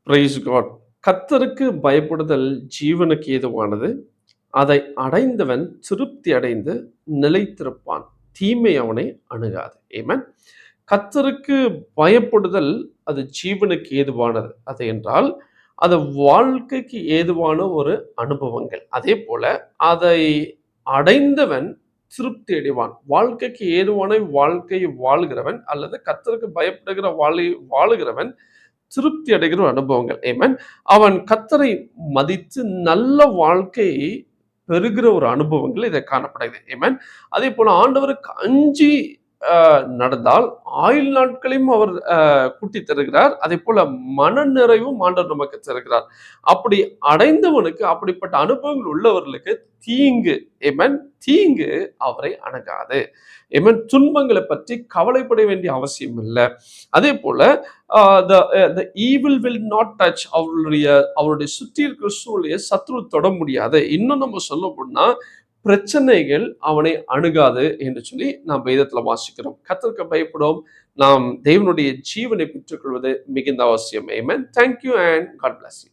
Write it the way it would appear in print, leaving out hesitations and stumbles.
Price God. கர்த்தருக்கு பயப்படுதல் ஜீவனுக்கு ஏதுவானது. அதை அடைந்தவன் திருப்தி அடைந்து நிலைத்திருப்பான். தீமை அவனை அணுகாது. ஆமென். கர்த்தருக்கு பயப்படுதல் அது ஜீவனுக்கு ஏதுவானது. அது என்றால், அது வாழ்க்கைக்கு ஏதுவான ஒரு அனுபவங்கள். அதேபோல அதை அடைந்தவன் திருப்தி அடைவான். வாழ்க்கைக்கு ஏதுவான வாழ்க்கையை வாழ்கிறவன் அல்லது கர்த்தருக்கு பயப்படுகிற வாழுகிறவன் திருப்தி அடைகிற ஒரு அனுபவங்கள். ஆமென். அவன் கர்த்தரை மதித்து நல்ல வாழ்க்கையை பெறுகிற ஒரு அனுபவங்கள் இதை காணப்படுகிறது. ஆமென். அதேபோல ஆண்டவருக்கு அஞ்சி நடந்தால் ஆயுள் நாட்களையும் அவர் கூட்டித் தருகிறார். அதேபோல மனநிறைவும் ஆண்டவர் நமக்கு தருகிறார். அப்படி அடைந்தவனுக்கு, அப்படிப்பட்ட அனுபவங்கள் உள்ளவர்களுக்கு தீங்கு, ஆமென், தீங்கு அவரை அணுகாது. ஆமென். துன்பங்களை பற்றி கவலைப்பட வேண்டிய அவசியம் இல்ல. அதேபோல the evil will not touch அவருடைய சுற்றி இருக்கிற சூழலையை சத்ரு தொட முடியாது. இன்னும் நம்ம சொல்ல போனா பிரச்சனைகள் அவனை அணுகாது என்று சொல்லி நாம் வேதத்துல வாசிக்கிறோம். கர்த்தருக்கு பயப்படும் நாம் தேவனுடைய ஜீவனை பெற்றுக்கொள்வது மிகுந்த அவசியம். ஆமென். Thank you and God bless you.